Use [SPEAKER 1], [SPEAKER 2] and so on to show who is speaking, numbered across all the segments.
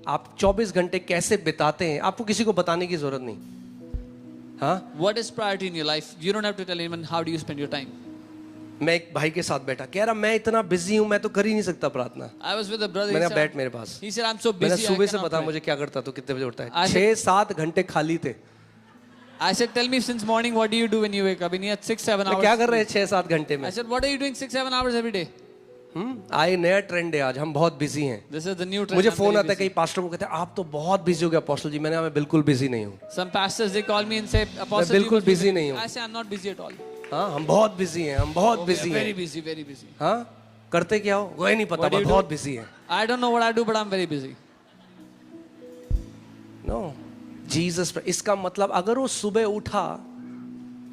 [SPEAKER 1] आप 24 घंटे कैसे बिताते हैं आपको किसी को बताने की जरूरत नहीं. हाँ,
[SPEAKER 2] What is priority in your life? You don't have to tell anyone how do you spend your time.
[SPEAKER 1] मैं एक भाई के साथ बैठा, कह रहा मैं इतना बिजी हूँ, मैं तो कर ही नहीं सकता प्रार्थना.
[SPEAKER 2] I was with a brother.
[SPEAKER 1] मैंने बैठ मेरे पास.
[SPEAKER 2] He said, I'm so
[SPEAKER 1] मैंने
[SPEAKER 2] busy.
[SPEAKER 1] सुबह
[SPEAKER 2] I
[SPEAKER 1] से
[SPEAKER 2] cannot
[SPEAKER 1] बता
[SPEAKER 2] pray.
[SPEAKER 1] मुझे क्या करता तो कितने बजे उठता है.
[SPEAKER 2] I said-
[SPEAKER 1] 6-7 घंटे खाली थे.
[SPEAKER 2] I said, tell me since morning, what do you do when you wake up? And he had 6-7 hours.
[SPEAKER 1] क्या कर रहे हैं 6-7 घंटे में?
[SPEAKER 2] I said, what are you doing 6-7 hours every day?
[SPEAKER 1] आए नया ट्रेंड है आज, हम बहुत बिजी हैं.
[SPEAKER 2] This is the new trend.
[SPEAKER 1] मुझे
[SPEAKER 2] I'm
[SPEAKER 1] फोन
[SPEAKER 2] very
[SPEAKER 1] आता है
[SPEAKER 2] busy.
[SPEAKER 1] कई पास्टर को कहते हैं आप तो बहुत बिजी हो गए अपोस्टल जी. मैंने मैं बिल्कुल बिजी नहीं हूँ.
[SPEAKER 2] Some pastors they call me and say, Apostle,
[SPEAKER 1] बिल्कुल
[SPEAKER 2] you must be
[SPEAKER 1] busy नहीं हूँ.
[SPEAKER 2] I say, I'm not busy at all.
[SPEAKER 1] हाँ, हम बहुत बिजी हैं, हम बहुत बिजी
[SPEAKER 2] Very
[SPEAKER 1] हैं.
[SPEAKER 2] busy, very busy.
[SPEAKER 1] हाँ, करते क्या हो वही नहीं पता,
[SPEAKER 2] What do you
[SPEAKER 1] बहुत
[SPEAKER 2] do?
[SPEAKER 1] बिजी हैं.
[SPEAKER 2] I don't know what I do, but I'm very busy.
[SPEAKER 1] No, Jesus. इसका मतलब अगर वो सुबह उठा,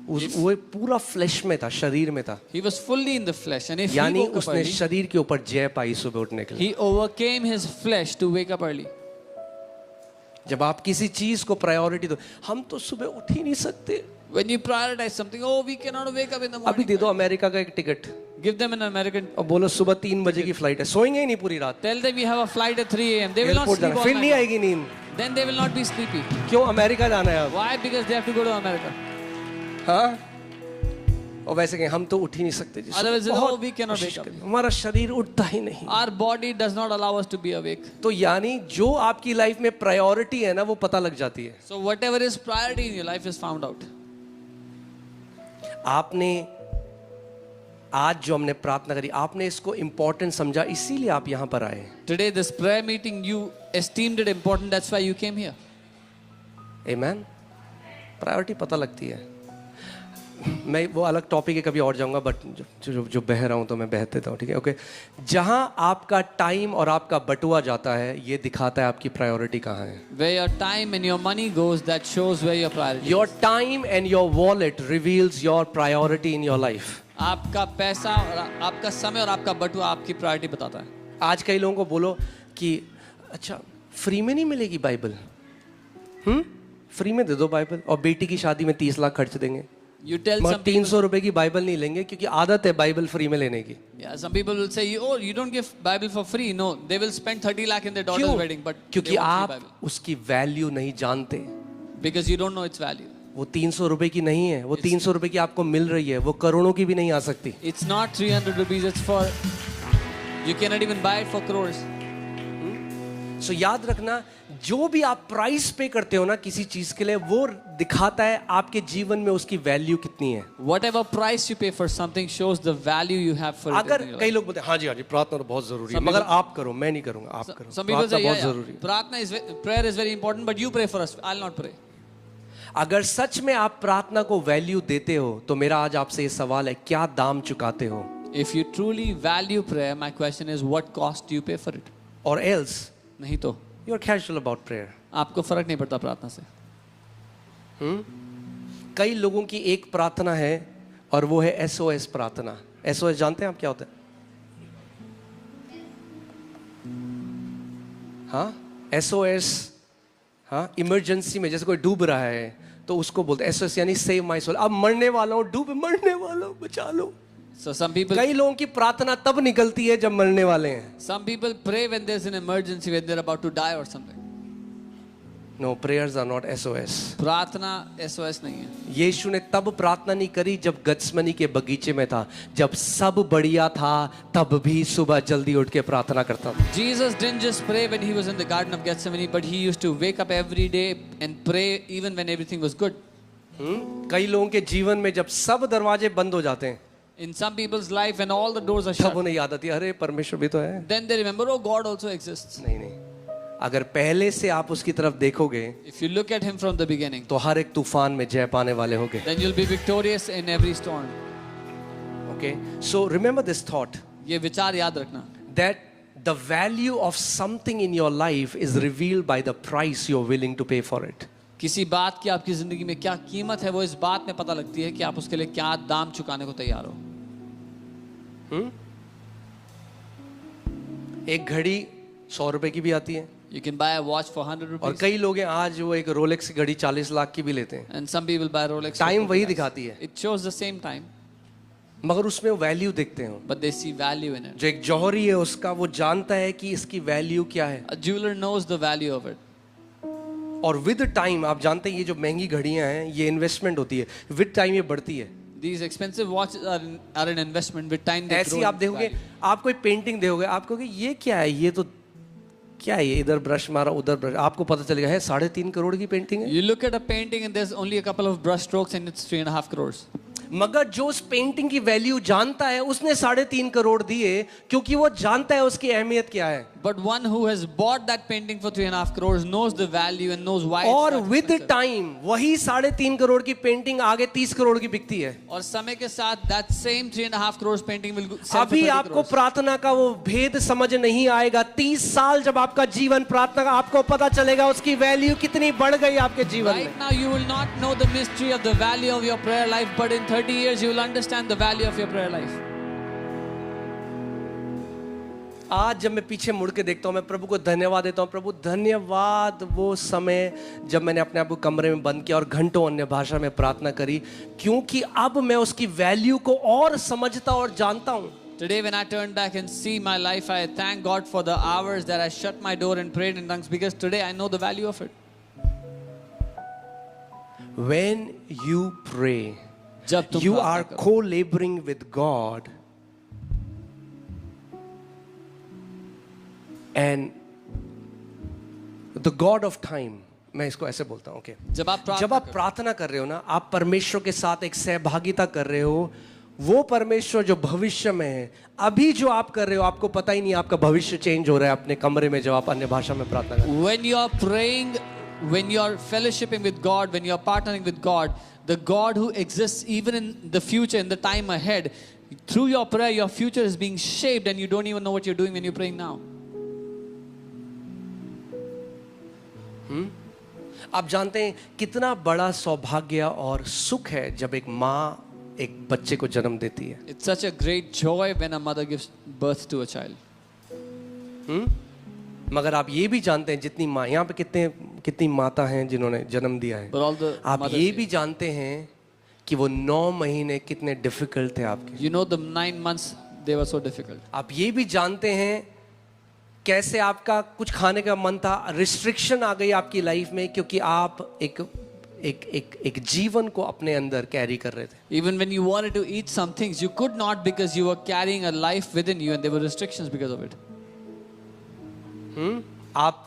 [SPEAKER 1] वो पूरा फ्लैश में था, शरीर में था,
[SPEAKER 2] He was fully in the flesh, and if he
[SPEAKER 1] यानी
[SPEAKER 2] woke up
[SPEAKER 1] उसने
[SPEAKER 2] early,
[SPEAKER 1] शरीर के ऊपर जय पाई सुबह उठने के लिए.
[SPEAKER 2] he overcame his flesh to wake up early.
[SPEAKER 1] जब आप किसी चीज को प्रायोरिटी दो, हम तो सुबह उठ ही नहीं सकते.
[SPEAKER 2] When you prioritize something, oh, we cannot wake up in the
[SPEAKER 1] अभी
[SPEAKER 2] morning.
[SPEAKER 1] दे दो अमेरिका का एक ticket
[SPEAKER 2] Give them an American.
[SPEAKER 1] और बोलो सुबह 3 बजे की फ्लाइट है, सोएंगे ही नहीं पूरी रात.
[SPEAKER 2] Tell them you have a flight at 3 a.m. They will not
[SPEAKER 1] airport
[SPEAKER 2] sleep
[SPEAKER 1] जाना,
[SPEAKER 2] all
[SPEAKER 1] फिर नहीं
[SPEAKER 2] night.
[SPEAKER 1] आएगी नींद.
[SPEAKER 2] Then they will not be sleepy.
[SPEAKER 1] क्यों अमेरिका जाना है अब?
[SPEAKER 2] Why? Because they have to go to America.
[SPEAKER 1] हाँ, और वैसे कहें हम तो उठ ही नहीं सकते जी.
[SPEAKER 2] Otherwise,
[SPEAKER 1] बहुत
[SPEAKER 2] oh, we cannot
[SPEAKER 1] कोशिश
[SPEAKER 2] wake up.
[SPEAKER 1] करें, हमारा शरीर उठता ही नहीं.
[SPEAKER 2] Our body does not allow us to be awake.
[SPEAKER 1] तो यानी जो आपकी लाइफ में प्रायोरिटी है ना वो पता लग जाती है.
[SPEAKER 2] So whatever is priority in your life is found out.
[SPEAKER 1] आपने आज जो हमने प्रार्थना करी, आपने इसको इम्पोर्टेंट समझा, इसीलिए आप यहाँ पर आए.
[SPEAKER 2] Today, this prayer meeting, you esteemed it important. That's why you came here.
[SPEAKER 1] Amen. Priority पता लगती है. मैं वो अलग टॉपिक है, कभी और जाऊंगा, बट जो बह रहा हूँ तो मैं बहते था. ठीक है, ओके. जहाँ आपका टाइम और आपका बटुआ जाता है, ये दिखाता है आपकी प्रायोरिटी कहाँ है.
[SPEAKER 2] Where your time and your money goes, that shows where your priority
[SPEAKER 1] Your
[SPEAKER 2] is.
[SPEAKER 1] time and your wallet reveals your priority in your life.
[SPEAKER 2] आपका पैसा और आपका समय और आपका बटुआ आपकी प्रायोरिटी बताता है.
[SPEAKER 1] आज कई लोगों को बोलो कि अच्छा फ्री में नहीं मिलेगी बाइबल. फ्री में दे दो बाइबल, और बेटी की शादी में 30 लाख खर्च देंगे,
[SPEAKER 2] You tell
[SPEAKER 1] मगर
[SPEAKER 2] some people,
[SPEAKER 1] 300 रुपए की बाइबल नहीं लेंगे क्योंकि आदत है बाइबल फ्री में लेने की.
[SPEAKER 2] yeah, some people will say, oh, you don't give Bible for free. No, they will spend 30 lakh in their daughter's
[SPEAKER 1] क्यों?
[SPEAKER 2] wedding, but
[SPEAKER 1] क्योंकि
[SPEAKER 2] they won't
[SPEAKER 1] आप
[SPEAKER 2] read Bible.
[SPEAKER 1] उसकी वैल्यू नहीं जानते.
[SPEAKER 2] Because you don't know its value.
[SPEAKER 1] वो 300 रुपए की नहीं है, वो 300 रुपए की आपको मिल रही है, वो करोड़ों की भी नहीं आ सकती.
[SPEAKER 2] It's not 300 rupees, it's for, you cannot even buy it for crores.
[SPEAKER 1] सो याद रखना, जो भी आप प्राइस पे करते हो ना किसी चीज के लिए, वो दिखाता है आपके जीवन में उसकी वैल्यू कितनी है.
[SPEAKER 2] Whatever price you pay for something shows the value you have for it.
[SPEAKER 1] अगर
[SPEAKER 2] in your
[SPEAKER 1] कई
[SPEAKER 2] life.
[SPEAKER 1] लोग बोलते हैं हाँ जी प्रार्थना तो बहुत जरूरी है,
[SPEAKER 2] Some
[SPEAKER 1] मगर
[SPEAKER 2] people-
[SPEAKER 1] आप करो, मैं नहीं करूंगा, आप करो.
[SPEAKER 2] Some people
[SPEAKER 1] प्रार्थना
[SPEAKER 2] say,
[SPEAKER 1] बहुत
[SPEAKER 2] yeah,
[SPEAKER 1] जरूरी है.
[SPEAKER 2] Pratna is, prayer is very important, but you pray for us. I'll not pray.
[SPEAKER 1] अगर सच में आप प्रार्थना को वैल्यू देते हो तो मेरा आज आपसे ये सवाल है, क्या दाम चुकाते हो?
[SPEAKER 2] If you truly value prayer, my question is, what cost do you pay for it?
[SPEAKER 1] और एल्स
[SPEAKER 2] नहीं तो
[SPEAKER 1] you are casual about prayer.
[SPEAKER 2] आपको फर्क नहीं पड़ता प्रार्थना से.
[SPEAKER 1] कई लोगों की एक प्रार्थना है और वो है SOS प्रार्थना. SOS जानते हैं आप क्या होता है? हाँ, SOS. हाँ, इमरजेंसी में जैसे कोई डूब रहा है तो उसको बोलते हैं SOS, यानी सेव माय सोल. अब मरने वाला हूँ, डूब मरने वाला हूँ, बचा लो.
[SPEAKER 2] So some people,
[SPEAKER 1] कई लोगों की प्रार्थना तब निकलती है जब मरने वाले हैं.
[SPEAKER 2] some people pray when there's an emergency, when they're about to die or something.
[SPEAKER 1] No, prayers are not SOS.
[SPEAKER 2] प्रार्थना SOS नहीं है.
[SPEAKER 1] यीशु ने तब प्रार्थना नहीं करी जब गत्समनी के बगीचे में था. जब सब बढ़िया था तब भी सुबह जल्दी उठ के प्रार्थना करता था.
[SPEAKER 2] Jesus didn't just pray when he was in the Garden of Gethsemane, but he used to wake up every day and pray even when everything was good.
[SPEAKER 1] कई लोगों के जीवन में जब सब दरवाजे बंद हो जाते हैं,
[SPEAKER 2] In some people's life, when all the doors are
[SPEAKER 1] तब
[SPEAKER 2] shut,
[SPEAKER 1] उन्हें याद आती है अरे परमेश्वर भी तो है.
[SPEAKER 2] then they remember, oh, God also exists.
[SPEAKER 1] नहीं नहीं, अगर पहले से आप उसकी तरफ देखोगे
[SPEAKER 2] If you look at him from the beginning,
[SPEAKER 1] तो हर एक तूफान में जय पाने वाले होगे.
[SPEAKER 2] then you'll be victorious in every storm.
[SPEAKER 1] Okay, so remember this thought
[SPEAKER 2] ये विचार याद रखना.
[SPEAKER 1] that the value of something in your life is revealed by the price you're willing to pay for it.
[SPEAKER 2] किसी बात की आपकी जिंदगी में क्या कीमत है, वो इस बात में पता लगती है कि आप उसके लिए क्या दाम चुकाने को तैयार हो.
[SPEAKER 1] एक घड़ी 100 रुपए की भी आती है,
[SPEAKER 2] You can buy a watch for 100
[SPEAKER 1] और
[SPEAKER 2] rupees,
[SPEAKER 1] कई लोग हैं आज वो एक रोलेक्स की घड़ी 40 लाख की भी लेते हैं.
[SPEAKER 2] and some people buy Rolex. for
[SPEAKER 1] time
[SPEAKER 2] 50
[SPEAKER 1] वही
[SPEAKER 2] lakhs.
[SPEAKER 1] दिखाती है,
[SPEAKER 2] It shows the same time,
[SPEAKER 1] मगर उसमें वो वैल्यू देखते हैं।
[SPEAKER 2] but they see value in it.
[SPEAKER 1] जो एक जौहरी है उसका, वो जानता है कि इसकी वैल्यू क्या है।
[SPEAKER 2] A jeweler knows the value of it.
[SPEAKER 1] और विद टाइम आप जानते हैं ये जो महंगी घड़ियां हैं ये इन्वेस्टमेंट होती है, विद टाइम ये बढ़ती है।
[SPEAKER 2] These expensive watches are an investment. With time they
[SPEAKER 1] ऐसी
[SPEAKER 2] grow
[SPEAKER 1] आप
[SPEAKER 2] in
[SPEAKER 1] देखोगे,
[SPEAKER 2] value.
[SPEAKER 1] आप कोई पेंटिंग देखोगे, आप कहोगे ये क्या है, ये तो क्या है, ये इधर ब्रश मारा उधर ब्रश, आपको पता चलेगा है 3.5 करोड़ की पेंटिंग है।
[SPEAKER 2] You look at a painting and there's only a couple of brush strokes and it's 3.5 crores.
[SPEAKER 1] मगर जो उस पेंटिंग की वैल्यू जानता है उसने 3.5 करोड़ दिए, क्योंकि वो जानता है उसकी अहमियत क्या है।
[SPEAKER 2] But one who has bought that painting for 3.5 crores knows the value and knows why.
[SPEAKER 1] और
[SPEAKER 2] it's
[SPEAKER 1] विद
[SPEAKER 2] expensive.
[SPEAKER 1] टाइम वही 3.5 करोड़ की पेंटिंग आगे 30 करोड़ की बिकती है।
[SPEAKER 2] और समय के साथ that same 3.5 crores painting will sell for
[SPEAKER 1] अभी
[SPEAKER 2] 30
[SPEAKER 1] आपको
[SPEAKER 2] crores.
[SPEAKER 1] प्रार्थना का वो भेद समझ नहीं आएगा। 30 साल जब आपका जीवन प्रार्थना का, आपको पता चलेगा उसकी वैल्यू कितनी बढ़ गई आपके जीवन में।
[SPEAKER 2] Right now you will not know the mystery of the value of your prayer life, but in 30 years you will understand the value of your prayer life.
[SPEAKER 1] आज जब मैं पीछे मुड़ के देखता हूँ, मैं प्रभु को धन्यवाद देता हूँ। प्रभु धन्यवाद वो समय जब मैंने अपने आप को कमरे में बंद किया और घंटों अन्य भाषा में प्रार्थना करी, क्योंकि अब मैं उसकी वैल्यू को और समझता और जानता हूँ।
[SPEAKER 2] Today when I turn back and see my life, I thank God for the hours that I shut my door and prayed in tongues, because today I know the value of it.
[SPEAKER 1] When you pray,
[SPEAKER 2] जब तुम
[SPEAKER 1] you
[SPEAKER 2] प्रार्थना
[SPEAKER 1] are
[SPEAKER 2] करो,
[SPEAKER 1] co-laboring with God and the God of time. मैं इसको ऐसे बोलता हूँ, okay.
[SPEAKER 2] जब आप
[SPEAKER 1] जब आप प्रार्थना कर रहे हो ना, आप परमेश्वर के साथ एक सहभागिता कर रहे हो। वो परमेश्वर जो भविष्य में है, अभी जो आप कर रहे हो आपको पता ही नहीं आपका भविष्य चेंज हो रहा है अपने कमरे में जब आप अन्य भाषा में प्रार्थना कर रहे हो।
[SPEAKER 2] when you are praying, when you are fellowshipping with God, when you are partnering with God, the God who exists even in the future, in the time ahead, through your prayer, your future is being shaped and you don't even know what you're doing when you're praying now.
[SPEAKER 1] आप जानते हैं कितना बड़ा सौभाग्य और सुख है जब एक माँ एक बच्चे को जन्म देती है।
[SPEAKER 2] It's such a great joy when a mother gives birth to a child.
[SPEAKER 1] मगर आप ये भी जानते हैं जितनी माँ यहाँ पे कितनी माता हैं जिन्होंने जन्म दिया है,
[SPEAKER 2] But all the
[SPEAKER 1] आप
[SPEAKER 2] mothers
[SPEAKER 1] ये
[SPEAKER 2] here,
[SPEAKER 1] भी जानते हैं कि वो 9 महीने कितने डिफिकल्ट थे आपके।
[SPEAKER 2] you know the 9 months they were so difficult.
[SPEAKER 1] आप ये भी जानते हैं कैसे आपका कुछ खाने का मन था, रिस्ट्रिक्शन आ गई आपकी लाइफ में, क्योंकि आप एक जीवन को अपने अंदर कैरी कर रहे थे।
[SPEAKER 2] Even when you wanted to eat some things, you could not because you were carrying a life within you and there were restrictions because of it.
[SPEAKER 1] आप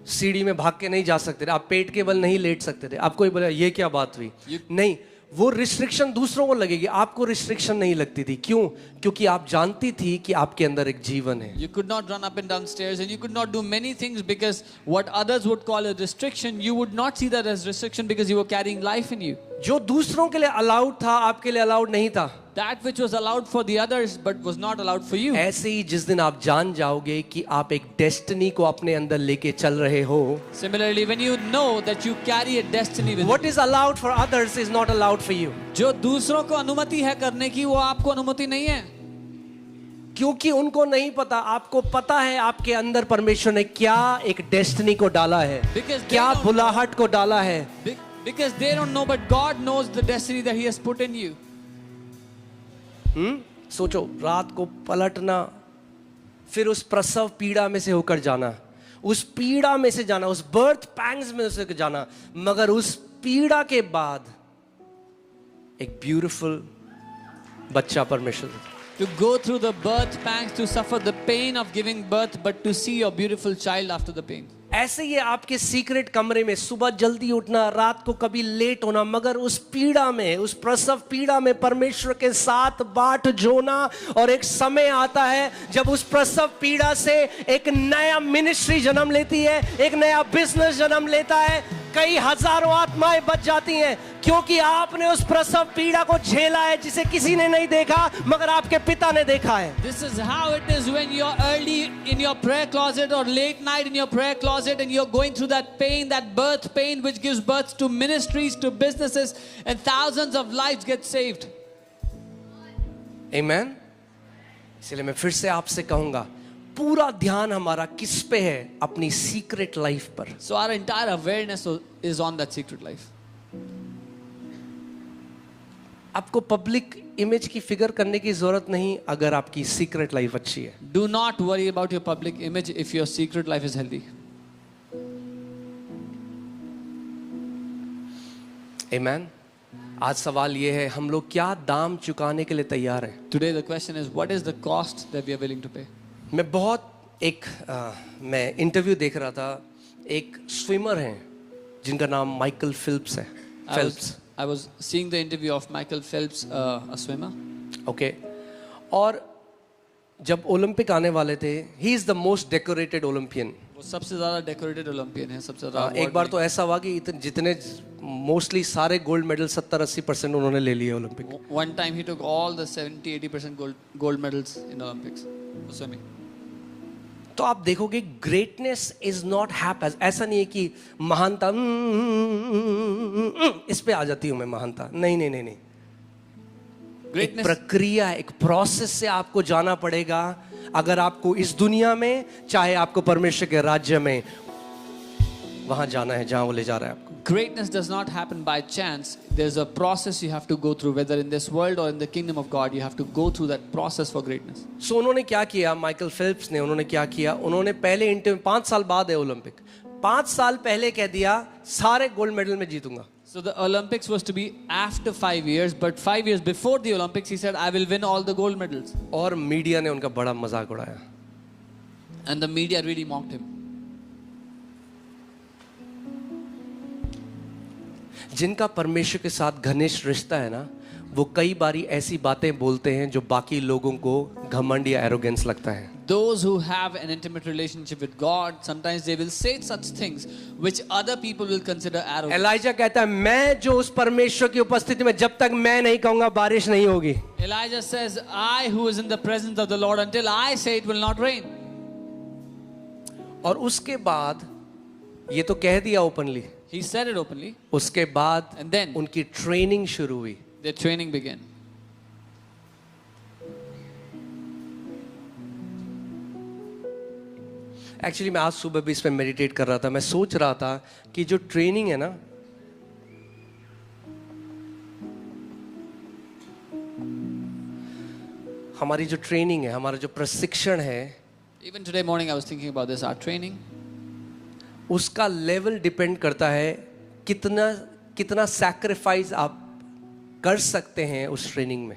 [SPEAKER 1] सीढ़ी में भाग के नहीं जा सकते थे, आप पेट के बल नहीं लेट सकते थे। आपको ही बोला ये क्या बात हुई, नहीं, वो रिस्ट्रिक्शन दूसरों को लगेगी, आपको रिस्ट्रिक्शन नहीं लगती थी। क्यों? क्योंकि आप जानती थी कि आपके अंदर एक जीवन है।
[SPEAKER 2] You could not run up and down stairs and you could not do many things because what others would call a restriction, you would not see that as restriction because you were carrying life in you.
[SPEAKER 1] जो दूसरों के लिए allowed था आपके लिए allowed नहीं था।
[SPEAKER 2] That which was allowed for the others but was not allowed for you.
[SPEAKER 1] ऐसे ही जिस दिन आप जान जाओगे कि आप एक डेस्टिनी को अपने अंदर लेके चल रहे हो,
[SPEAKER 2] Similarly, when you know that you carry a destiny within
[SPEAKER 1] what is allowed for others is not allowed for you.
[SPEAKER 2] जो दूसरों को अनुमति है करने की, वो आपको अनुमति नहीं है,
[SPEAKER 1] क्योंकि उनको नहीं पता, आपको पता है आपके अंदर परमेश्वर ने क्या एक डेस्टिनी को डाला है,
[SPEAKER 2] Because they
[SPEAKER 1] क्या
[SPEAKER 2] don't
[SPEAKER 1] बुलाहट को डाला है।
[SPEAKER 2] because they don't know, but God knows the destiny that He has put in you.
[SPEAKER 1] सोचो, रात को पलटना, फिर उस प्रसव पीड़ा में से होकर जाना, उस पीड़ा में से जाना, उस बर्थ पैंग्स में से जाना, मगर उस पीड़ा के बाद एक ब्यूटीफुल बच्चा परमेश्वर।
[SPEAKER 2] To go through the birth pangs, to suffer the pain of giving birth, but to see your beautiful child after the pain.
[SPEAKER 1] ऐसे ही आपके सीक्रेट कमरे में सुबह जल्दी उठना, रात को कभी लेट होना, मगर उस पीड़ा में, उस प्रसव पीड़ा में परमेश्वर के साथ बाट जोना। और एक समय आता है जब उस प्रसव पीड़ा से एक नया मिनिस्ट्री जन्म लेती है, एक नया बिजनेस जन्म लेता है, कई हजारों आत्माएं बच जाती हैं, क्योंकि आपने उस प्रसव पीड़ा को झेला है जिसे किसी ने नहीं देखा मगर आपके पिता ने देखा है।
[SPEAKER 2] This is how it is when you're early in your prayer closet or late night in your prayer closet and you're going through that pain, that birth pain which gives birth to ministries, to businesses, and thousands of lives get saved.
[SPEAKER 1] Amen? इसलिए मैं फिर से आपसे कहूंगा, पूरा ध्यान हमारा किस पे है? अपनी सीक्रेट लाइफ पर।
[SPEAKER 2] So our entire awareness is on that secret life.
[SPEAKER 1] आपको पब्लिक इमेज की फिक्र करने की जरूरत नहीं अगर आपकी सीक्रेट लाइफ अच्छी है.
[SPEAKER 2] Do not worry about your public image if your secret life is healthy.
[SPEAKER 1] Amen. आज सवाल ये है, हम लोग क्या दाम चुकाने के लिए तैयार हैं?
[SPEAKER 2] Today the question is, what is the cost that we are willing to pay?
[SPEAKER 1] मैं इंटरव्यू देख रहा था. एक स्विमर हैं जिनका नाम माइकल फिल्प्स है.
[SPEAKER 2] I was seeing the interview of Michael Phelps, a swimmer.
[SPEAKER 1] Okay. और जब ओलंपिक आने वाले थे, he is the most decorated Olympian.
[SPEAKER 2] वो सबसे ज़्यादा डेकोरेटेड ओलंपियन है, सबसे ज़्यादा.
[SPEAKER 1] एक बार तो ऐसा हुआ कि जितने मोस्टली सारे गोल्ड मेडल 70-80% उन्होंने ले लिए Olympic.
[SPEAKER 2] One time he took all the 70-80% gold medals in Olympics for swimming.
[SPEAKER 1] तो आप देखोगे ग्रेटनेस इज नॉट हैपन. ऐसा नहीं है कि महानता इस पे आ जाती हूं मैं महानता. नहीं नहीं नहीं नहीं. एक प्रक्रिया, एक प्रोसेस से आपको जाना पड़ेगा अगर आपको इस दुनिया में, चाहे आपको परमेश्वर के राज्य में वहां जाना है जहां वो ले जा रहा है आपको.
[SPEAKER 2] Greatness does not happen by chance. There's a process you have to go through, whether in this world or in the kingdom of God. You have to go through that process for greatness.
[SPEAKER 1] So उन्होंने क्या किया, Michael Phelps ने, उन्होंने क्या किया, उन्होंने पहले interview 5 साल बाद है ओलंपिक, 5 साल पहले कह दिया सारे गोल्ड मेडल में जीतूंगा.
[SPEAKER 2] So the Olympics was to be after 5 years, but 5 years before the Olympics, he said, I will win all the gold medals.
[SPEAKER 1] और मीडिया ने उनका बड़ा मजाक उड़ाया.
[SPEAKER 2] And the media really mocked him.
[SPEAKER 1] जिनका परमेश्वर के साथ घनिष्ठ रिश्ता है ना, वो कई बारी ऐसी बातें बोलते हैं जो बाकी लोगों को घमंड या एरोगेंस लगता है.
[SPEAKER 2] Those who have an intimate relationship with God, sometimes they will say such things which other people will consider arrogant.
[SPEAKER 1] Elijah कहता है, मैं जो उस परमेश्वर की उपस्थिति में जब तक मैं नहीं कहूंगा बारिश नहीं होगी.
[SPEAKER 2] Elijah says, I who is in the presence of the Lord, until I say it will not rain.
[SPEAKER 1] और उसके बाद ये तो कह दिया openly.
[SPEAKER 2] He said it openly.
[SPEAKER 1] उसके बाद
[SPEAKER 2] And then
[SPEAKER 1] उनकी ट्रेनिंग शुरू हुई.
[SPEAKER 2] their training began.
[SPEAKER 1] एक्चुअली मैं आज सुबह भी इस पे मेडिटेट कर रहा था. मैं सोच रहा था कि जो ट्रेनिंग है ना, हमारी जो ट्रेनिंग है, हमारा जो प्रशिक्षण है,
[SPEAKER 2] Even today morning I was thinking about this, our training.
[SPEAKER 1] उसका लेवल डिपेंड करता है कितना सैक्रिफाइस आप कर सकते हैं उस ट्रेनिंग में.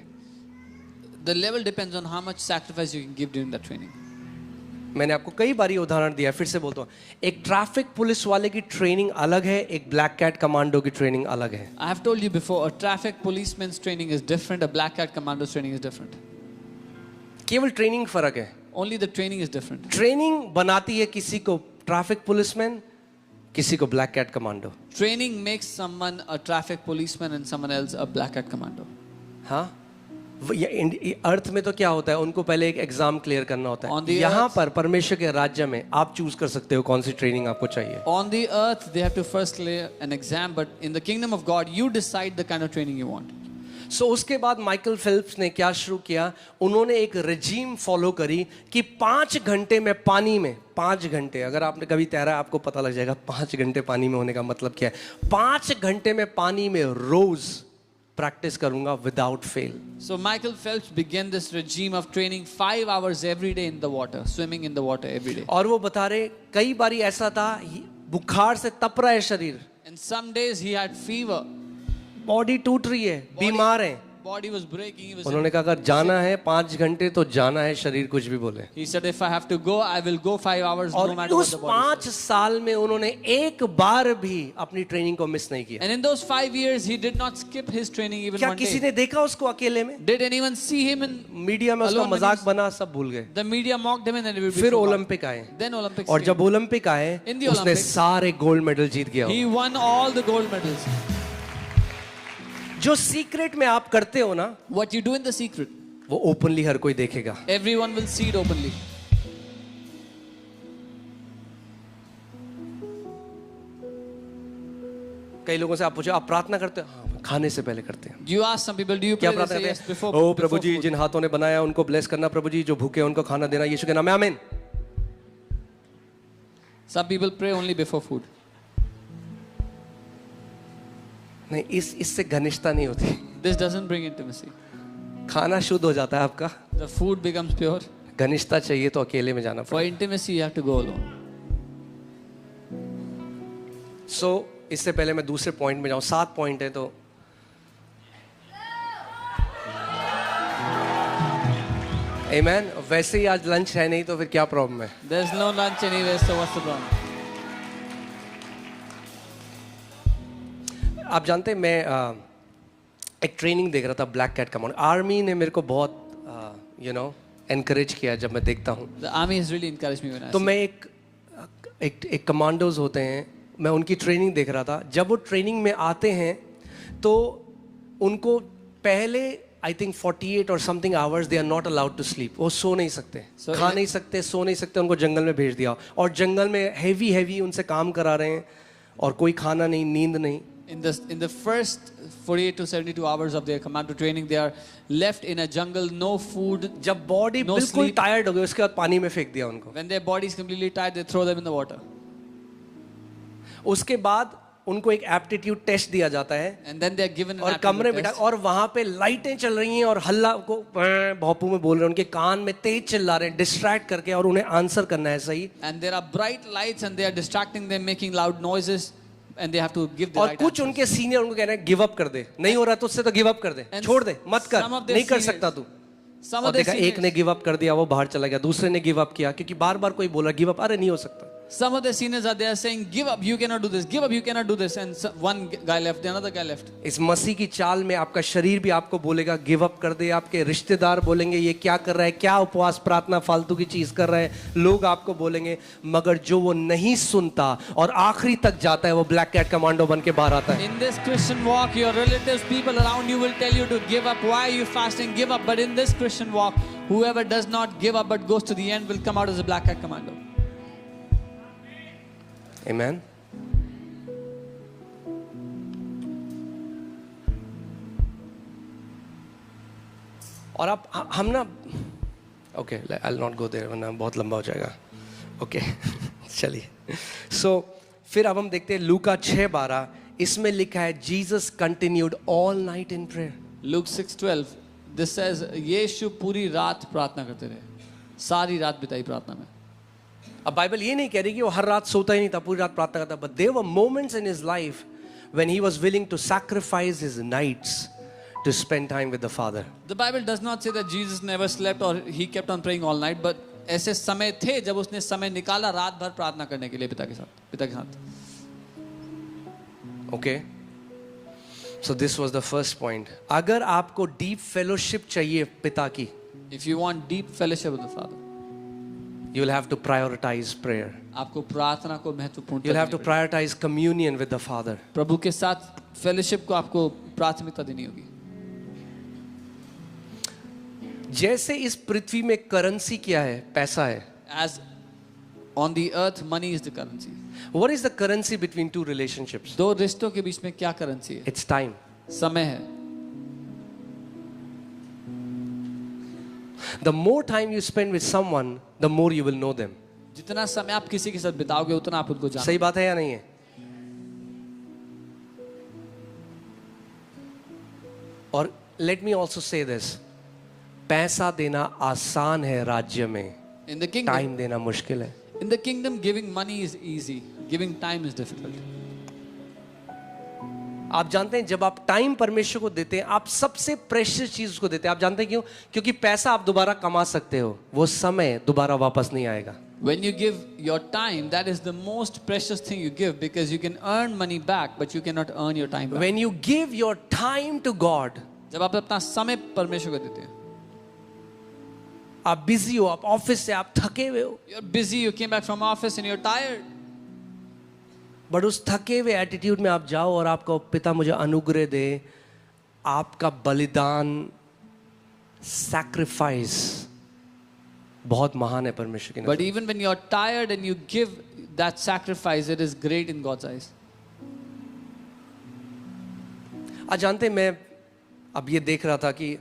[SPEAKER 2] The level depends on how much sacrifice you can give during that training.
[SPEAKER 1] मैंने आपको कई बार उदाहरण दिया, फिर से बोलता हूँ. एक ट्रैफिक पुलिस वाले की ट्रेनिंग अलग है, एक ब्लैक कैट कमांडो की ट्रेनिंग अलग है.
[SPEAKER 2] I have told you before, a traffic policeman's training is different, a black cat commando's training is different.
[SPEAKER 1] केवल ट्रेनिंग फर्क है.
[SPEAKER 2] Only the training is different.
[SPEAKER 1] Training बनाती है किसी को ट्रैफिक पुलिसमैन, किसी को black cat commando.
[SPEAKER 2] Training makes someone a traffic policeman and someone else a black cat commando.
[SPEAKER 1] हाँ, अर्थ में तो क्या होता है, उनको पहले एक एग्जाम क्लियर करना होता है. यहाँ पर परमेश्वर के राज्य में आप चूज कर सकते हो कौन सी ट्रेनिंग आपको चाहिए.
[SPEAKER 2] On the earth they have to first clear an exam, but in the kingdom of God you decide the kind of training you want.
[SPEAKER 1] So उसके बाद माइकल फिल्प्स ने क्या शुरू किया, उन्होंने एक रेजिम फॉलो करी कि 5 घंटे में पानी में, 5 घंटे, अगर आपने कभी तैरा आपको पता लग जाएगा 5 घंटे पानी में होने का मतलब क्या है. 5 घंटे में पानी में रोज प्रैक्टिस करूंगा without fail.
[SPEAKER 2] So Michael Phelps began this regime of training 5 hours every day in the water, swimming in the water every day.
[SPEAKER 1] और वो बता रहे कई बारी ऐसा था, बुखार से तप रहा है शरीर,
[SPEAKER 2] And some days he had fever.
[SPEAKER 1] Body टूट रही है, बीमार है.
[SPEAKER 2] Body was breaking. He was.
[SPEAKER 1] उन्होंने कहा अगर जाना है 5 घंटे तो जाना है, शरीर कुछ भी बोले.
[SPEAKER 2] He said, if I have to go, I will go 5 hours, no
[SPEAKER 1] और
[SPEAKER 2] matter what
[SPEAKER 1] उस
[SPEAKER 2] the body
[SPEAKER 1] 5 साल में उन्होंने एक बार भी अपनी ट्रेनिंग को मिस नहीं किया.
[SPEAKER 2] And in those 5 years, he did not skip his training even
[SPEAKER 1] क्या
[SPEAKER 2] one
[SPEAKER 1] किसी
[SPEAKER 2] day.
[SPEAKER 1] ने देखा उसको अकेले में?
[SPEAKER 2] Did anyone see him in?
[SPEAKER 1] Media में उसका
[SPEAKER 2] Alone when
[SPEAKER 1] मजाक
[SPEAKER 2] he's-
[SPEAKER 1] बना, सब भूल गए.
[SPEAKER 2] The media mocked him, and then it would be
[SPEAKER 1] फिर
[SPEAKER 2] forgotten.
[SPEAKER 1] ओलंपिक आए,
[SPEAKER 2] Then Olympics
[SPEAKER 1] और
[SPEAKER 2] came.
[SPEAKER 1] जब ओलंपिक आए
[SPEAKER 2] In the
[SPEAKER 1] उसने
[SPEAKER 2] Olympics,
[SPEAKER 1] सारे गोल्ड मेडल जीत गया.
[SPEAKER 2] He won all the gold medals.
[SPEAKER 1] जो सीक्रेट में आप करते हो ना,
[SPEAKER 2] What you do in the secret,
[SPEAKER 1] वो ओपनली हर कोई देखेगा.
[SPEAKER 2] everyone will see it openly.
[SPEAKER 1] कई लोगों से आप पूछो आप प्रार्थना करते हो? हाँ, खाने से पहले करते हैं.
[SPEAKER 2] You ask some people, do you
[SPEAKER 1] क्या
[SPEAKER 2] pray? They
[SPEAKER 1] प्रार्थना
[SPEAKER 2] say yes
[SPEAKER 1] करते हैं?
[SPEAKER 2] before.
[SPEAKER 1] ओ प्रभु
[SPEAKER 2] before
[SPEAKER 1] जी,
[SPEAKER 2] food.
[SPEAKER 1] जिन हाथों ने बनाया उनको ब्लेस करना, प्रभु जी जो भूखे हैं उनको खाना देना, यीशु के नाम में आमीन.
[SPEAKER 2] Some people pray only before food.
[SPEAKER 1] नहीं, इससे घनिष्ठता नहीं होती.
[SPEAKER 2] This doesn't bring intimacy.
[SPEAKER 1] खाना शुद्ध हो जाता है आपका.
[SPEAKER 2] The food becomes pure.
[SPEAKER 1] घनिष्ठता चाहिए तो अकेले में जाना
[SPEAKER 2] For
[SPEAKER 1] पड़ेगा.
[SPEAKER 2] intimacy, you have to go alone.
[SPEAKER 1] सो इससे पहले मैं दूसरे पॉइंट में जाऊं, 7 पॉइंट है तो आमेन. वैसे ही आज लंच है नहीं तो फिर क्या प्रॉब्लम है?
[SPEAKER 2] There's no lunch anyway, so what's the problem?
[SPEAKER 1] आप जानते हैं मैं एक ट्रेनिंग देख रहा था ब्लैक कैट कमांड. आर्मी ने मेरे को बहुत एनकरेज किया जब मैं देखता हूँ.
[SPEAKER 2] The army has really encouraged me when I
[SPEAKER 1] तो
[SPEAKER 2] see.
[SPEAKER 1] मैं एक कमांडोज होते हैं, मैं उनकी ट्रेनिंग देख रहा था. जब वो ट्रेनिंग में आते हैं तो उनको पहले आई थिंक 48 और something hours they are not allowed to sleep. वो सो नहीं सकते,
[SPEAKER 2] So
[SPEAKER 1] खा नहीं सकते, सो नहीं सकते. उनको जंगल में भेज दिया और जंगल में हैवी उनसे काम करा रहे हैं और कोई खाना नहीं, नींद नहीं.
[SPEAKER 2] In the first 48 to 72 hours of their commando training, they are left in a jungle, no food.
[SPEAKER 1] जब बॉडी
[SPEAKER 2] No
[SPEAKER 1] बिल्कुल
[SPEAKER 2] sleep.
[SPEAKER 1] टायर्ड हो गई उसके बाद पानी में फेंक दिया उनको.
[SPEAKER 2] When their body is completely tired, they throw them in the water.
[SPEAKER 1] उसके बाद उनको एक एप्टीट्यूड टेस्ट दिया जाता है
[SPEAKER 2] And then they are given an
[SPEAKER 1] और
[SPEAKER 2] aptitude
[SPEAKER 1] कमरे में
[SPEAKER 2] test.
[SPEAKER 1] और वहां पे लाइटें चल रही हैं और हल्ला को भोंपू में बोल रहे हैं, उनके कान में तेज चिल्ला रहे हैं डिस्ट्रैक्ट करके और उन्हें आंसर करना है सही.
[SPEAKER 2] And there are bright lights and they are distracting them, making loud noises, and they have to give the
[SPEAKER 1] और
[SPEAKER 2] right
[SPEAKER 1] कुछ
[SPEAKER 2] answers.
[SPEAKER 1] उनके सीनियर उनको कह रहे हैं गिव अप कर दे, नहीं हो रहा तो उससे तो गिव अप कर दे,
[SPEAKER 2] And
[SPEAKER 1] छोड़ दे, मत कर,
[SPEAKER 2] some of their
[SPEAKER 1] नहीं कर
[SPEAKER 2] seniors-
[SPEAKER 1] सकता तू.
[SPEAKER 2] Some
[SPEAKER 1] और
[SPEAKER 2] of their
[SPEAKER 1] देखा एक ने
[SPEAKER 2] seniors,
[SPEAKER 1] गिव अप कर दिया, वो बाहर चला गया. दूसरे ने गिव अप किया क्योंकि बार बार कोई बोला गिव अप, अरे नहीं हो सकता.
[SPEAKER 2] some of their seniors are there saying, "Give up, you cannot do this. Give up, you cannot do this." And one guy left, another guy left.
[SPEAKER 1] इस मसीह की चाल में आपका शरीर भी आपको बोलेगा गिव अप कर दे. आपके रिश्तेदार बोलेंगे ये क्या कर रहा है, क्या उपवास प्रार्थना फालतू की चीज कर रहा है. लोग आपको बोलेंगे, मगर जो वो नहीं सुनता और आखिरी तक जाता है वो ब्लैक कैट कमांडो बन के बाहर आता है.
[SPEAKER 2] In this Christian walk, your relatives, people around you will tell you to give up. Why are you fasting? Give up. But in this Christian walk, whoever does not give up but goes to the end will come out as a black cat commando.
[SPEAKER 1] Amen. और आप हम ना okay I will not go there वरना बहुत लंबा हो जाएगा. Okay चलिए. सो फिर अब हम देखते हैं लूका 6:12. इसमें लिखा है Jesus continued all night in prayer.
[SPEAKER 2] Luke 6:12. This says, यीशु पूरी रात प्रार्थना करते रहे, सारी रात बिताई प्रार्थना में.
[SPEAKER 1] अब बाइबल ये नहीं कह रही कि वो हर रात सोता ही नहीं था, पूरी रात प्रार्थना करता. But there were moments in his life when he was willing to sacrifice his nights to spend time with the father.
[SPEAKER 2] The Bible does not say that Jesus never slept or he kept on praying all night, but ऐसे समय थे जब उसने समय निकाला रात भर प्रार्थना करने के लिए पिता के साथ.
[SPEAKER 1] Okay, so this was the first point. अगर आपको डीप फेलोशिप चाहिए पिता की,
[SPEAKER 2] If you want deep fellowship with the Father,
[SPEAKER 1] you will have to prioritize prayer.
[SPEAKER 2] आपको प्रार्थना को महत्वपूर्ण
[SPEAKER 1] You'll have to
[SPEAKER 2] करनी पड़ेगी.
[SPEAKER 1] prioritize communion with the Father.
[SPEAKER 2] प्रभु के साथ फेलोशिप को आपको प्राथमिकता देनी होगी.
[SPEAKER 1] जैसे इस पृथ्वी में करेंसी क्या है, पैसा है.
[SPEAKER 2] As on the earth, money is the currency.
[SPEAKER 1] What is the currency between two relationships?
[SPEAKER 2] दो रिश्तों के बीच में क्या करेंसी है?
[SPEAKER 1] It's time.
[SPEAKER 2] समय है.
[SPEAKER 1] The more time you spend with someone, the more you will know them.
[SPEAKER 2] जितना समय आप किसी के साथ बिताओगे उतना आप उनको
[SPEAKER 1] सही
[SPEAKER 2] जानोगे.
[SPEAKER 1] बात है या नहीं है? और let me also say this. पैसा देना आसान है राज्य में,
[SPEAKER 2] In the kingdom,
[SPEAKER 1] टाइम देना मुश्किल है.
[SPEAKER 2] in the kingdom, giving money is easy. Giving time is difficult.
[SPEAKER 1] आप जानते हैं जब आप टाइम परमेश्वर को देते हैं, आप सबसे प्रेशियस चीज उसको देते हैं. आप जानते हैं क्यों? क्योंकि पैसा आप दोबारा कमा सकते हो, वो समय दोबारा वापस नहीं आएगा.
[SPEAKER 2] When you give your time, that is the most precious thing you give, because you can earn money back, but you cannot earn your time back.
[SPEAKER 1] When you give your time to God,
[SPEAKER 2] जब आप अपना समय परमेश्वर को देते हैं,
[SPEAKER 1] आप busy हो, आप ऑफिस से आप थके हुए हो,
[SPEAKER 2] you're busy, you came back from office and you're tired.
[SPEAKER 1] But उस थके हुए एटीट्यूड में आप जाओ और आपको पिता मुझे अनुग्रह दे, आपका बलिदान, सैक्रिफाइस बहुत महान है परमेश्वर की नजर.
[SPEAKER 2] But even when you're tired and you give that sacrifice, it is great in God's eyes.
[SPEAKER 1] आज जानते हैं, मैं अब ये देख रहा था कि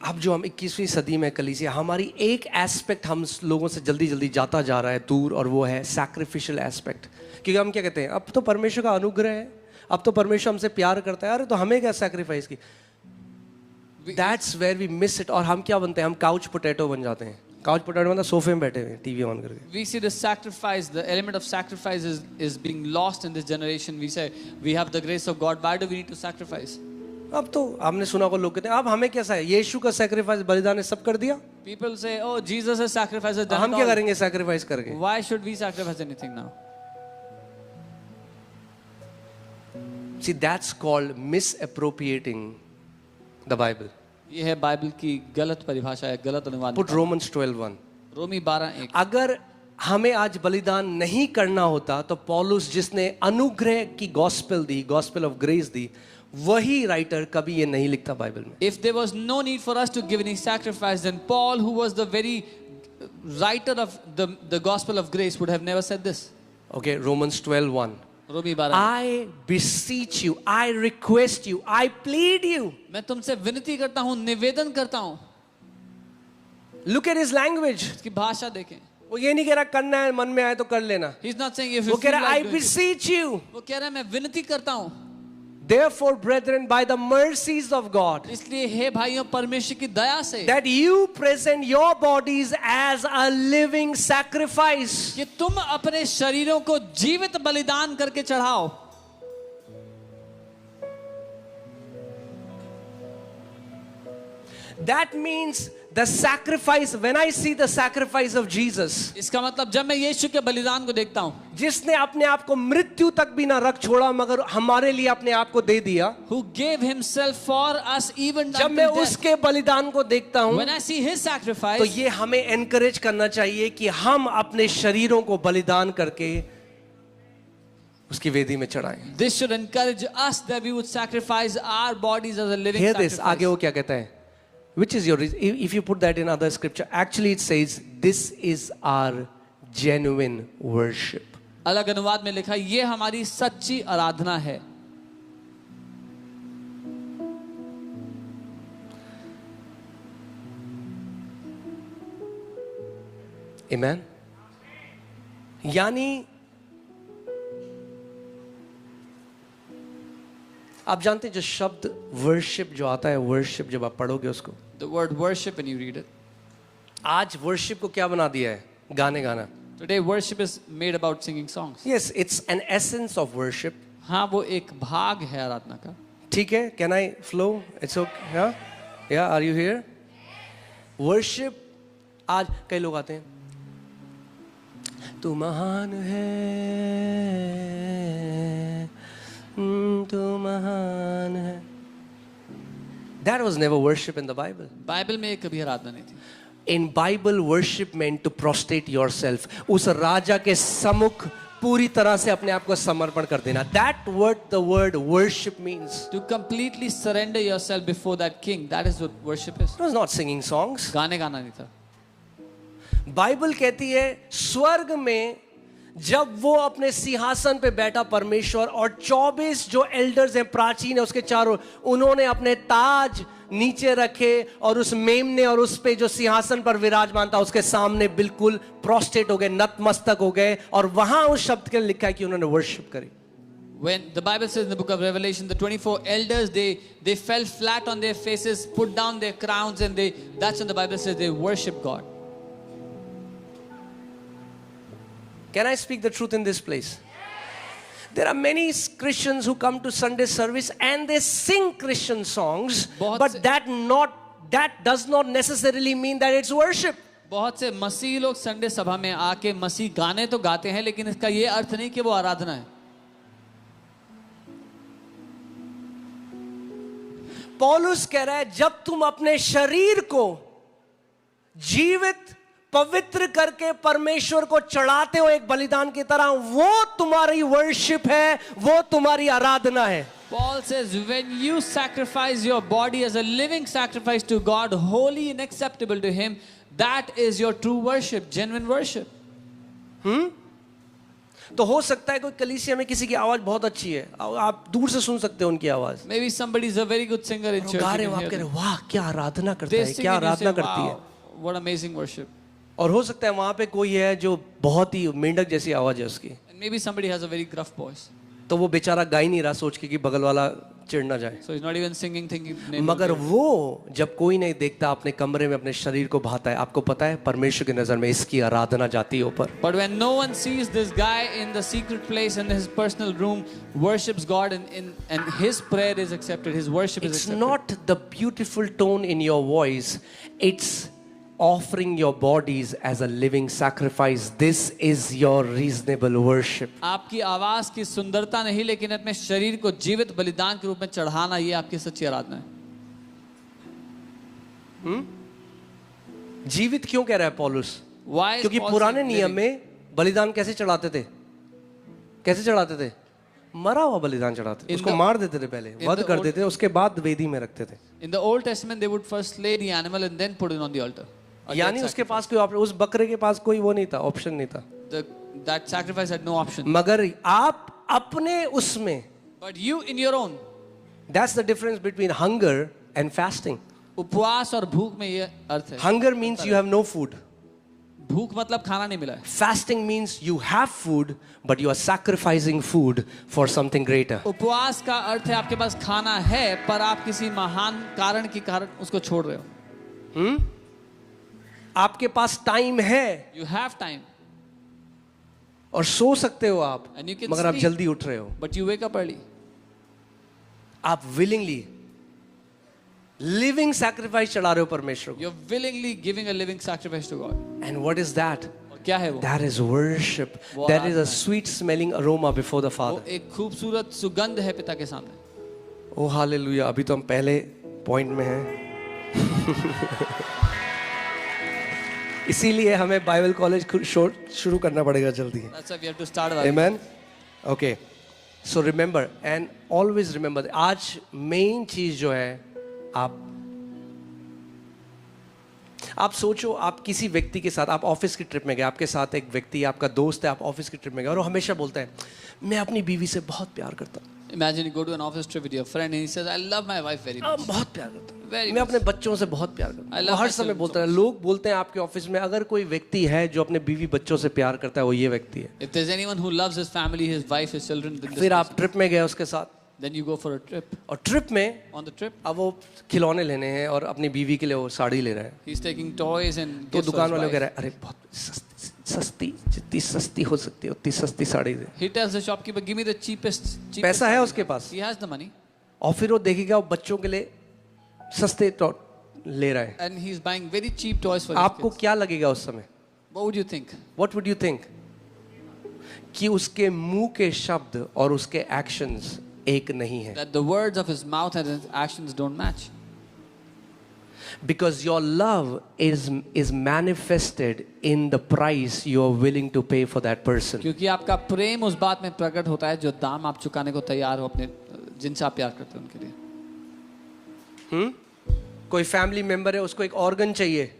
[SPEAKER 1] अब जो हम 21वीं सदी में कलीसिया, हमारी एक एस्पेक्ट हम लोगों से जल्दी जल्दी जाता जा रहा है दूर, और वो है सैक्रिफिशियल एस्पेक्ट. क्योंकि हम क्या कहते हैं, अब तो परमेश्वर का अनुग्रह है, अब तो परमेश्वर हमसे प्यार करता है, अरे तो हमें क्या सैक्रिफाइस की. That's where we miss it. और हम क्या बनते हैं, हम काउच पोटैटो बन जाते हैं। काउच पोटैटो मतलब सोफे में बैठे हुए टीवी ऑन करके।
[SPEAKER 2] We see the sacrifice, the element of sacrifice is being lost in this generation. We say, we have the grace of God. Why do we need to sacrifice?
[SPEAKER 1] अब तो आपने सुना को लोग कहते हैं अब हमें कैसा है, यीशु का सैक्रिफाइस बलिदान ने सब कर दिया,
[SPEAKER 2] People say, oh, Jesus has sacrificed. has done
[SPEAKER 1] हम
[SPEAKER 2] it
[SPEAKER 1] क्या
[SPEAKER 2] all.
[SPEAKER 1] करेंगे सैक्रिफाइस करके।
[SPEAKER 2] Why should we sacrifice anything now?
[SPEAKER 1] See, that's called misappropriating the Bible.
[SPEAKER 2] ये है बाइबल की गलत परिभाषा है, गलत अनुवाद।
[SPEAKER 1] Put Romans 12:1.
[SPEAKER 2] रोमी 12:1।
[SPEAKER 1] अगर हमें आज बलिदान नहीं करना होता तो पौलुस जिसने अनुग्रह की गॉस्पेल दी, गॉस्पेल ऑफ ग्रेस दी, वही राइटर कभी ये नहीं लिखता बाइबल में।
[SPEAKER 2] If there was no need for us to give any sacrifice, then Paul, who was the very writer of the gospel of grace, would have never said this.
[SPEAKER 1] Okay, Romans 12:1.
[SPEAKER 2] Romi 12।
[SPEAKER 1] I beseech you, I request you, I plead you.
[SPEAKER 2] मैं तुमसे विनती करता हूँ, निवेदन करता हूँ।
[SPEAKER 1] Look at his language.
[SPEAKER 2] इसकी भाषा देखें।
[SPEAKER 1] वो ये नहीं कह रहा करना है, मन में आए तो कर लेना।
[SPEAKER 2] He's not saying if you
[SPEAKER 1] वो कह
[SPEAKER 2] feel
[SPEAKER 1] रहा है I
[SPEAKER 2] like doing it.
[SPEAKER 1] beseech you.
[SPEAKER 2] वो कह रहा है मैं विनती करता हूँ।
[SPEAKER 1] Therefore, brethren, by the mercies of God,
[SPEAKER 2] इसलिए हे भाइयों परमेश्वर की दया से
[SPEAKER 1] that you present your bodies as a living sacrifice.
[SPEAKER 2] कि तुम अपने शरीरों को जीवित बलिदान करके चढ़ाओ।
[SPEAKER 1] That means the sacrifice, when I see the sacrifice of Jesus,
[SPEAKER 2] इसका मतलब जब मैं यीशु के बलिदान को देखता हूँ,
[SPEAKER 1] जिसने अपने आप को मृत्यु तक भी ना रख छोड़ा मगर हमारे लिए अपने आप को दे दिया,
[SPEAKER 2] who gave himself for us even
[SPEAKER 1] जब मैं
[SPEAKER 2] until death.
[SPEAKER 1] उसके बलिदान को देखता हूँ
[SPEAKER 2] When I see his sacrifice,
[SPEAKER 1] तो ये हमें एनकरेज करना चाहिए कि हम अपने शरीरों को बलिदान करके उसकी वेदी में चढ़ाएं।
[SPEAKER 2] this should encourage us that we would sacrifice our bodies as a living
[SPEAKER 1] Hear this,
[SPEAKER 2] sacrifice.
[SPEAKER 1] आगे वो क्या कहता है? Which is your reason? If you put that in other scripture, actually it says, this is our genuine worship.
[SPEAKER 2] अलग अनुवाद में लिखा ये हमारी सच्ची आराधना है।
[SPEAKER 1] Amen? यानी आप जानते हैं जो शब्द वर्शिप जो आता है, वर्शिप जब आप पढ़ोगे उसको,
[SPEAKER 2] The word worship when you read it.
[SPEAKER 1] आज वर्शिप को क्या बना दिया है? गाने गाना।
[SPEAKER 2] Today worship is made about singing songs.
[SPEAKER 1] Yes, it's an essence of worship.
[SPEAKER 2] हाँ वो एक भाग है आराधना का।
[SPEAKER 1] ठीक है? Can I flow? It's okay. Yeah? Yeah, are you here? Worship, आज कई लोग आते हैं, तू महान है, तू महान है. That was never worship in the Bible.
[SPEAKER 2] Bible में कभी आराधना नहीं थी।
[SPEAKER 1] In Bible, worship meant to prostrate yourself. उस राजा के सम्मुख पूरी तरह से अपने आप को समर्पण कर देना. That what the word worship means.
[SPEAKER 2] To completely surrender yourself before that king. That is what worship is.
[SPEAKER 1] It was not singing songs.
[SPEAKER 2] गाने गाना नहीं था।
[SPEAKER 1] बाइबल कहती है स्वर्ग में जब वो अपने सिंहासन पे बैठा परमेश्वर और 24 जो एल्डर्स हैं, प्राचीन है उसके चारों, उन्होंने अपने ताज नीचे रखे और उस मेमने और उस पे जो सिंहासन पर विराजमान था उसके सामने बिल्कुल प्रोस्टेट हो गए, नतमस्तक हो गए. और वहां उस शब्द के लिखा है कि उन्होंने वर्शिप करी.
[SPEAKER 2] When the Bible says in the book of Revelation, the 24 elders, they fell flat on their faces, put down their crowns, and that's when the Bible says they worship God.
[SPEAKER 1] Can I speak the truth in this place? There are many Christians who come to Sunday service and they sing Christian songs, but that does not necessarily mean that it's worship.
[SPEAKER 2] बहुत से मसीह लोग Sunday सभा में आके मसीह गाने तो गाते हैं, लेकिन इसका ये अर्थ नहीं कि वो आराधना है.
[SPEAKER 1] पौलुस कह रहा है जब तुम अपने शरीर को जीवित पवित्र करके परमेश्वर को चढ़ाते हो एक बलिदान की तरह, वो तुम्हारी वर्शिप है, वो तुम्हारी आराधना है.
[SPEAKER 2] Paul says when you sacrifice your body as a living sacrifice to God, holy and acceptable to him, that is your true worship, genuine worship.
[SPEAKER 1] तो हो सकता है कोई कलीसिया में किसी की आवाज बहुत अच्छी है, आप दूर से सुन सकते हो उनकी आवाज,
[SPEAKER 2] Maybe somebody is a very good singer in church.
[SPEAKER 1] गा रहे
[SPEAKER 2] You
[SPEAKER 1] हो,
[SPEAKER 2] can
[SPEAKER 1] आप
[SPEAKER 2] hear
[SPEAKER 1] कह रहे
[SPEAKER 2] them.
[SPEAKER 1] हो वाह क्या आराधना करता
[SPEAKER 2] They
[SPEAKER 1] है,
[SPEAKER 2] sing
[SPEAKER 1] क्या
[SPEAKER 2] and you say,
[SPEAKER 1] आराधना करती है.
[SPEAKER 2] wow, what amazing worship.
[SPEAKER 1] और हो सकता है वहां पे कोई है जो बहुत ही मेंढक जैसी आवाज है उसकी,
[SPEAKER 2] And maybe somebody has a very gruff voice.
[SPEAKER 1] तो वो बेचारा गा ही नहीं रहा सोच के कि बगल वाला चिढ़ ना जाए।
[SPEAKER 2] So he's not even singing, thinking. neighbor
[SPEAKER 1] मगर
[SPEAKER 2] will
[SPEAKER 1] वो जब कोई नहीं देखता अपने कमरे में अपने शरीर को भाता है, आपको पता है परमेश्वर की नजर में इसकी आराधना जाती है ऊपर।
[SPEAKER 2] But when no one sees this guy in the secret place in his personal room worships God and his prayer is accepted, his worship is
[SPEAKER 1] It's
[SPEAKER 2] accepted.
[SPEAKER 1] not the beautiful tone in your voice, it's offering your bodies as a living sacrifice. This is your reasonable worship.
[SPEAKER 2] आपकी आवाज की सुंदरता नहीं, लेकिन अपने शरीर को जीवित बलिदान के रूप में चढ़ाना, ये आपकी सच्ची आराधना है।
[SPEAKER 1] जीवित क्यों कह रहा है पौलुस?
[SPEAKER 2] Why is
[SPEAKER 1] क्योंकि
[SPEAKER 2] Paul
[SPEAKER 1] पुराने
[SPEAKER 2] saying
[SPEAKER 1] नियम
[SPEAKER 2] living?
[SPEAKER 1] में बलिदान कैसे चढ़ाते थे? कैसे चढ़ाते थे? मरा हुआ बलिदान चढ़ाते थे,
[SPEAKER 2] In
[SPEAKER 1] उसको
[SPEAKER 2] the-
[SPEAKER 1] मार देते थे पहले,
[SPEAKER 2] in
[SPEAKER 1] वध
[SPEAKER 2] the
[SPEAKER 1] कर
[SPEAKER 2] old-
[SPEAKER 1] देते थे, उसके बाद वेदी में रखते थे।
[SPEAKER 2] In the Old Testament, they would first slay the animal and then put it on the altar. A
[SPEAKER 1] यानी
[SPEAKER 2] death
[SPEAKER 1] उसके पास कोई उस बकरे के पास कोई वो नहीं था, ऑप्शन नहीं था।
[SPEAKER 2] that sacrifice had no option.
[SPEAKER 1] मगर आप अपने उसमें,
[SPEAKER 2] But you in your own,
[SPEAKER 1] that's the difference between hunger and fasting.
[SPEAKER 2] उपवास और भूख में ये अर्थ है।
[SPEAKER 1] Hunger means you have no food.
[SPEAKER 2] भूख मतलब खाना नहीं मिला है।
[SPEAKER 1] Fasting means you have food, but you are sacrificing food for something greater.
[SPEAKER 2] उपवास का अर्थ है आपके पास खाना है, पर आप किसी महान कारण के कारण उसको छोड़ रहे हो।
[SPEAKER 1] आपके पास टाइम है
[SPEAKER 2] You have time
[SPEAKER 1] और सो सकते हो आप,
[SPEAKER 2] and you can
[SPEAKER 1] मगर आप
[SPEAKER 2] sleep,
[SPEAKER 1] जल्दी उठ रहे हो।
[SPEAKER 2] but you wake up early.
[SPEAKER 1] आप willingly living sacrifice चढ़ा रहे हो परमेश्वर को।
[SPEAKER 2] You're willingly giving a living sacrifice to God.
[SPEAKER 1] And what is that?
[SPEAKER 2] और क्या है वो?
[SPEAKER 1] That is worship.
[SPEAKER 2] वो
[SPEAKER 1] That is
[SPEAKER 2] आराधना
[SPEAKER 1] a
[SPEAKER 2] है।
[SPEAKER 1] sweet smelling aroma before the
[SPEAKER 2] वो
[SPEAKER 1] Father.
[SPEAKER 2] एक खूबसूरत सुगंध है पिता के सामने।
[SPEAKER 1] ओ हालेलुया, अभी तो हम पहले पॉइंट में हैं। इसीलिए हमें बाइबल कॉलेज शुरू करना पड़ेगा जल्दी।
[SPEAKER 2] That's why we have to start our
[SPEAKER 1] Amen. Okay. So remember and always remember. आज मेन चीज जो है, आप सोचो, आप किसी व्यक्ति के साथ, आप ऑफिस की ट्रिप में गए, आपके साथ एक व्यक्ति, आपका दोस्त है, आप ऑफिस की ट्रिप में गए और वो हमेशा बोलता है मैं अपनी बीवी से बहुत प्यार करता हूँ।
[SPEAKER 2] Imagine you go to an office trip with your friend and he says, I love my wife very much.
[SPEAKER 1] बहुत प्यार करता हूँ,
[SPEAKER 2] Very
[SPEAKER 1] मैं
[SPEAKER 2] much.
[SPEAKER 1] अपने बच्चों से बहुत प्यार करता
[SPEAKER 2] I
[SPEAKER 1] हूँ।
[SPEAKER 2] love
[SPEAKER 1] वो हर
[SPEAKER 2] my
[SPEAKER 1] समय
[SPEAKER 2] children
[SPEAKER 1] बोलता
[SPEAKER 2] so
[SPEAKER 1] है। लोग बोलते हैं आपके ऑफिस में अगर कोई व्यक्ति है जो अपने बीवी बच्चों से प्यार करता है, वो ये व्यक्ति है।
[SPEAKER 2] If there's anyone who loves his family, his wife, his children, then, this
[SPEAKER 1] फिर आप
[SPEAKER 2] person.
[SPEAKER 1] ट्रिप में गए उसके साथ,
[SPEAKER 2] Then you go for a trip.
[SPEAKER 1] और ट्रिप में
[SPEAKER 2] On the trip,
[SPEAKER 1] अब वो खिलौने लेने हैं और अपनी बीवी के लिए वो साड़ी ले रहा है,
[SPEAKER 2] he's taking toys and
[SPEAKER 1] तो
[SPEAKER 2] gifts for
[SPEAKER 1] दुकान
[SPEAKER 2] his
[SPEAKER 1] वाले कह
[SPEAKER 2] wife.
[SPEAKER 1] रहा है अरे बहुत सस्ती जितनी सस्ती हो सकती है उतनी सस्ती साड़ी दे।
[SPEAKER 2] He tells the shopkeeper, give me the cheapest
[SPEAKER 1] पैसा है
[SPEAKER 2] sari."
[SPEAKER 1] उसके पास,
[SPEAKER 2] He has the money
[SPEAKER 1] और फिर वो देखेगा वो बच्चों के लिए सस्ते तो ले रहा है।
[SPEAKER 2] and he's buying very cheap toys for his
[SPEAKER 1] आपको
[SPEAKER 2] kids.
[SPEAKER 1] क्या लगेगा उस समय?
[SPEAKER 2] What would you think?
[SPEAKER 1] What would you think? कि उसके मुंह के शब्द और उसके एक्शंस एक नहीं है।
[SPEAKER 2] That the words of his mouth and his actions don't match.
[SPEAKER 1] Because your love is manifested in the price you are willing to pay for that person.
[SPEAKER 2] क्योंकि आपका प्रेम उस बात में प्रकट होता है जो दाम आप चुकाने को तैयार हो अपने जिनसे आप प्यार करते हो उनके लिए।
[SPEAKER 1] कोई फैमिली मेंबर है, उसको एक ऑर्गन चाहिए,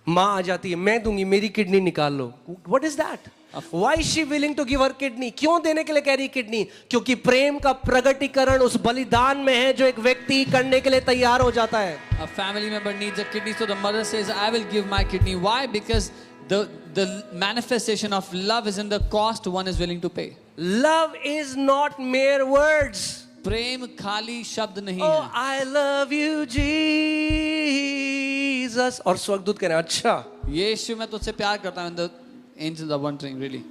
[SPEAKER 1] माँ आ जाती है, मैं दूंगी, मेरी किडनी निकाल लो। What is that? Why is she willing to give her kidney? क्यों देने के लिए कह रही किडनी? क्योंकि प्रेम का प्रगटीकरण उस बलिदान में है जो एक व्यक्ति करने के लिए तैयार हो जाता है।
[SPEAKER 2] A family member needs a kidney, so the mother says, I will give my kidney. Why? Because the manifestation of love is in the cost one is willing to pay.
[SPEAKER 1] Love is not mere words.
[SPEAKER 2] प्रेम खाली शब्द नहीं
[SPEAKER 1] Oh,
[SPEAKER 2] है।
[SPEAKER 1] I love you, Jesus. और स्वर्गदूत कह रहे हैं अच्छा।
[SPEAKER 2] यीशु मैं तुझसे प्यार करता हूँ। And the angels are wondering, really?